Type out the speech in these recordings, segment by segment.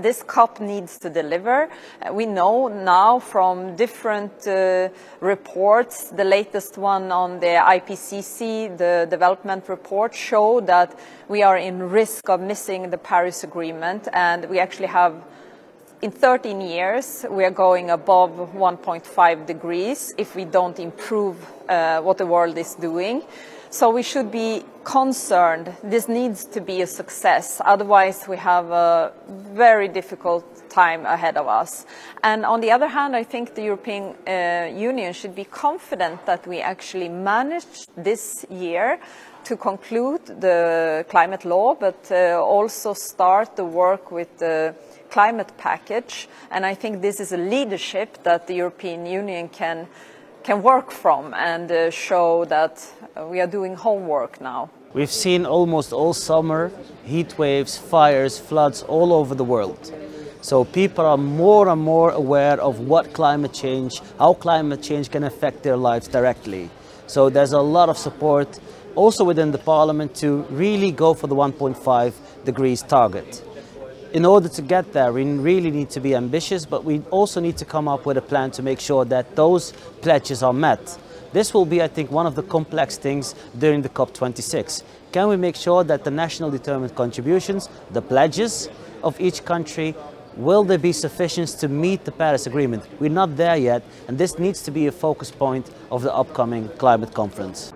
this COP needs to deliver. We know now from different reports, the latest one on the IPCC, the development report, show that we are in risk of missing the Paris Agreement, and we actually have, in 13 years, we are going above 1.5 degrees if we don't improve what the world is doing. So we should be concerned. This needs to be a success. Otherwise, we have a very difficult time ahead of us. And on the other hand, I think the European Union should be confident that we actually managed this year to conclude the climate law, but also start the work with the climate package. And I think this is a leadership that the European Union can work from and show that we are doing homework now. We've seen almost all summer heat waves, fires, floods all over the world. So people are more and more aware of what climate change, how climate change can affect their lives directly. So there's a lot of support also within the Parliament to really go for the 1.5 degrees target. In order to get there, we really need to be ambitious, but we also need to come up with a plan to make sure that those pledges are met. This will be, I think, one of the complex things during the COP26. Can we make sure that the national determined contributions, the pledges of each country, will they be sufficient to meet the Paris Agreement? We're not there yet, and this needs to be a focus point of the upcoming climate conference.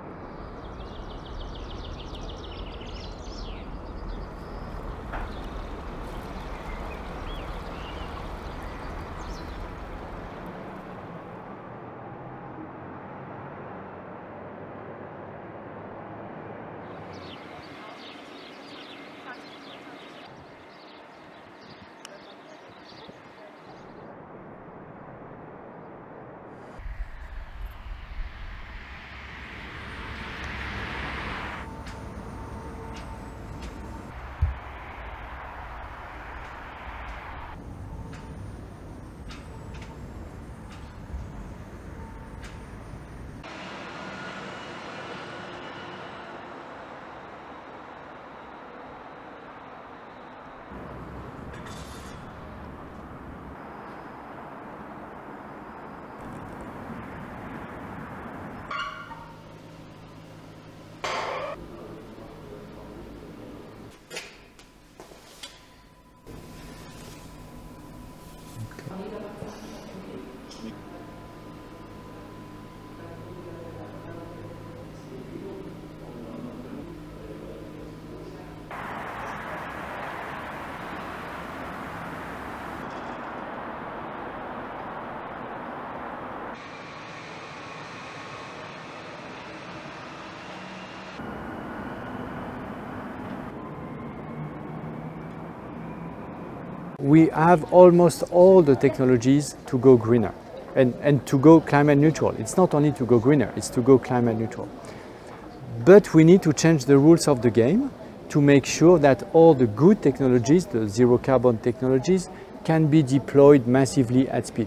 We have almost all the technologies to go greener and to go climate neutral. It's not only to go greener, it's to go climate neutral. But we need to change the rules of the game to make sure that all the good technologies, the zero carbon technologies, can be deployed massively at speed.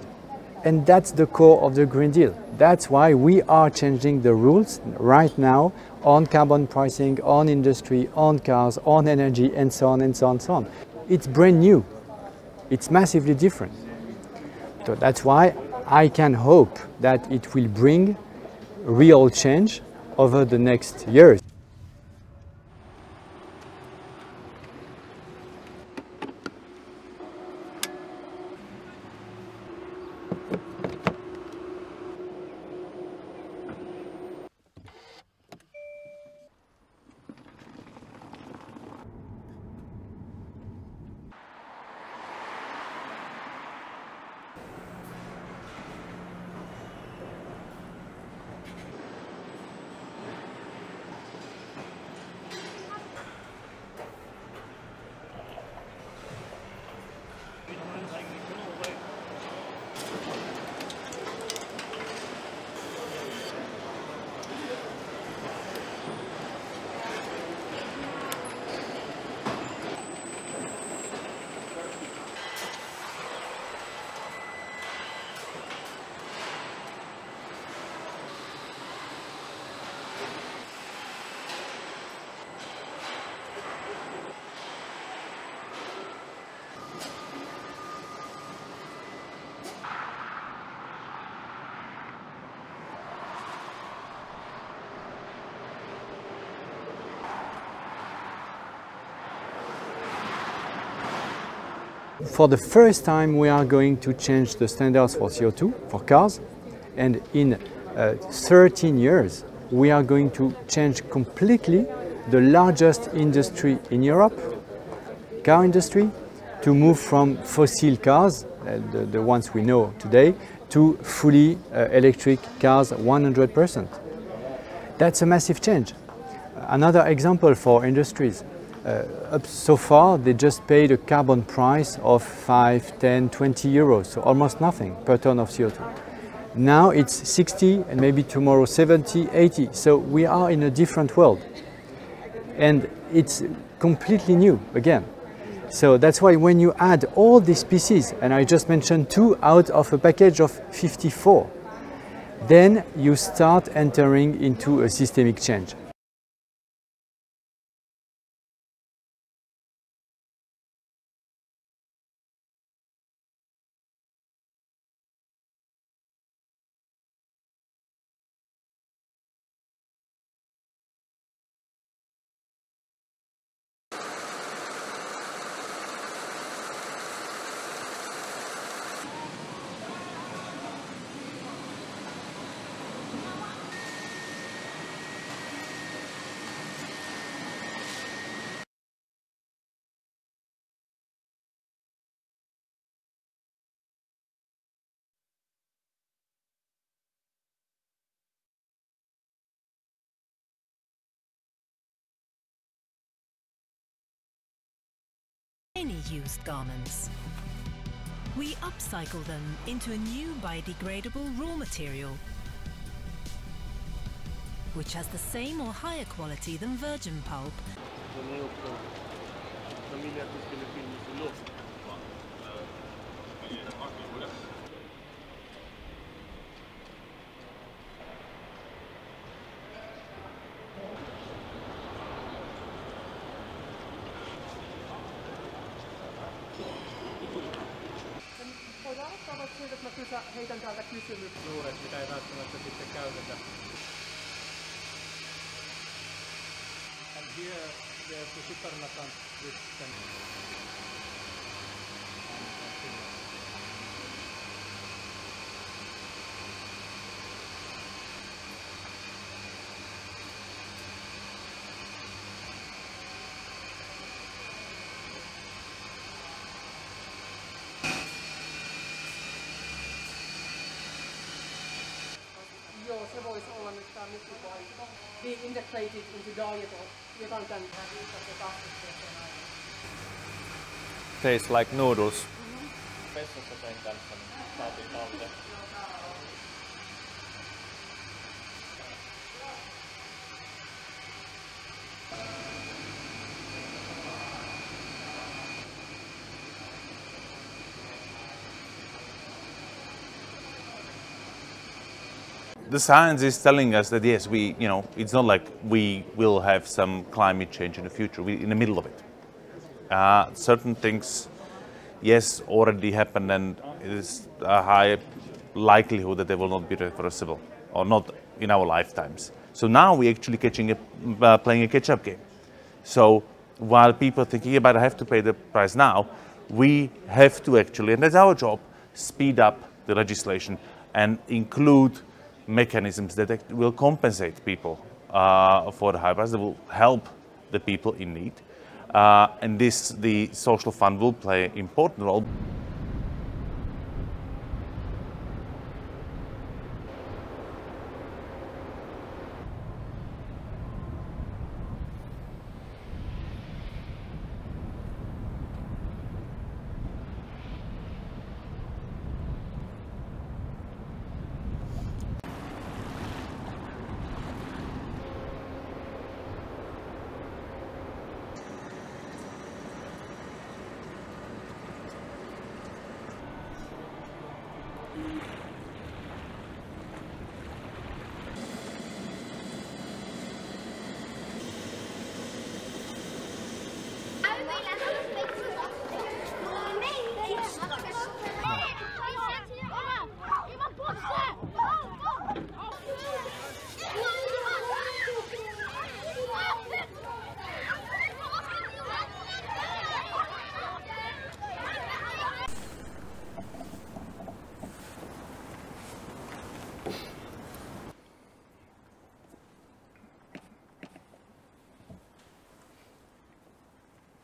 And that's the core of the Green Deal. That's why we are changing the rules right now on carbon pricing, on industry, on cars, on energy, and so on and so on and so on. It's brand new. It's massively different. So that's why I can hope that it will bring real change over the next years. For the first time, we are going to change the standards for CO2 for cars, and in 13 years, we are going to change completely the largest industry in Europe, car industry, to move from fossil cars, the ones we know today, to fully electric cars 100%. That's a massive change. Another example for industries. Up so far, they just paid a carbon price of 5, 10, 20 euros, so almost nothing per ton of CO2. Now it's 60 and maybe tomorrow 70, 80. So we are in a different world. And it's completely new again. So that's why when you add all these pieces, and I just mentioned 2 out of a package of 54, then you start entering into a systemic change. Any used garments. We upcycle them into a new biodegradable raw material, which has the same or higher quality than virgin pulp. Heitän täältä kysymyksen juuret, mitä ei välttämättä sitten käytetä. And here there's the supernatant system. Joo, se voisi olla nyt tämä nykyvaihto. Be integrated into diet or jotain tämän Tastes like noodles. Vessassa sen kanssa, niin saatiin talteen. The science is telling us that yes, it's not like we will have some climate change in the future. We're in the middle of it. Certain things, yes, already happened, and it is a high likelihood that they will not be reversible, or not in our lifetimes. So now we're actually playing a catch-up game. So while people are thinking about I have to pay the price now, we have to actually, and that's our job, speed up the legislation and include mechanisms that will compensate people for the high price, that will help the people in need. And the social fund will play an important role.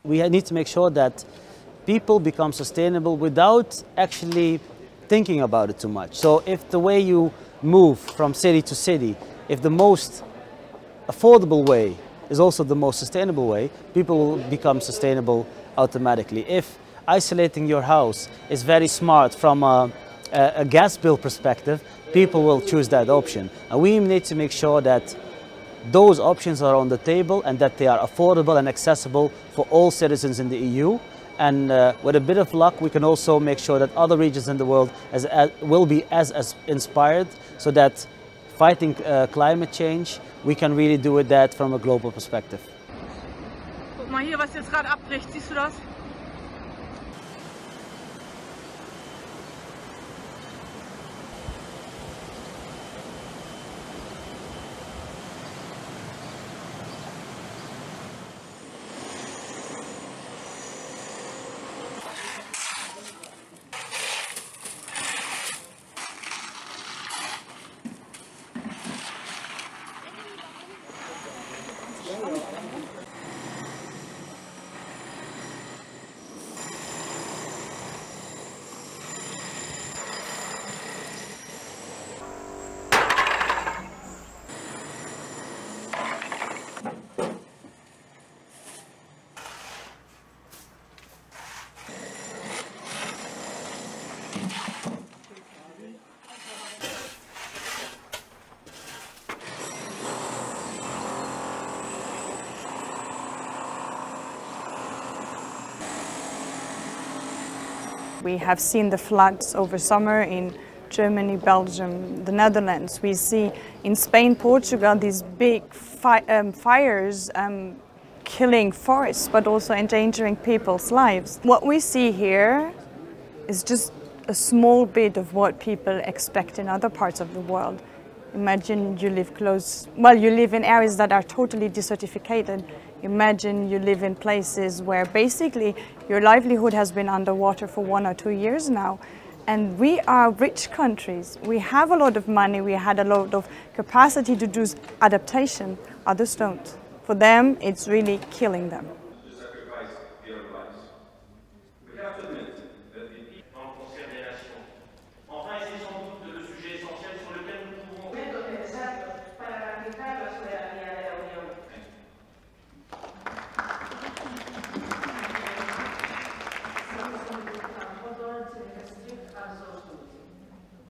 We need to make sure that people become sustainable without actually thinking about it too much. So if the way you move from city to city, if the most affordable way is also the most sustainable way, people will become sustainable automatically. If isolating your house is very smart from a gas bill perspective, people will choose that option. And we need to make sure that those options are on the table and that they are affordable and accessible for all citizens in the EU. And with a bit of luck, we can also make sure that other regions in the world will be as inspired, so that fighting climate change, we can really do that from a global perspective. Guck mal hier, was jetzt gerade abbricht, siehst du das? We have seen the floods over summer in Germany, Belgium, the Netherlands. We see in Spain, Portugal, these big fires killing forests, but also endangering people's lives. What we see here is just a small bit of what people expect in other parts of the world. Imagine you live you live in areas that are totally desertificated. Imagine you live in places where basically your livelihood has been underwater for 1 or 2 years now. And we are rich countries. We have a lot of money. We had a lot of capacity to do adaptation. Others don't. For them, it's really killing them.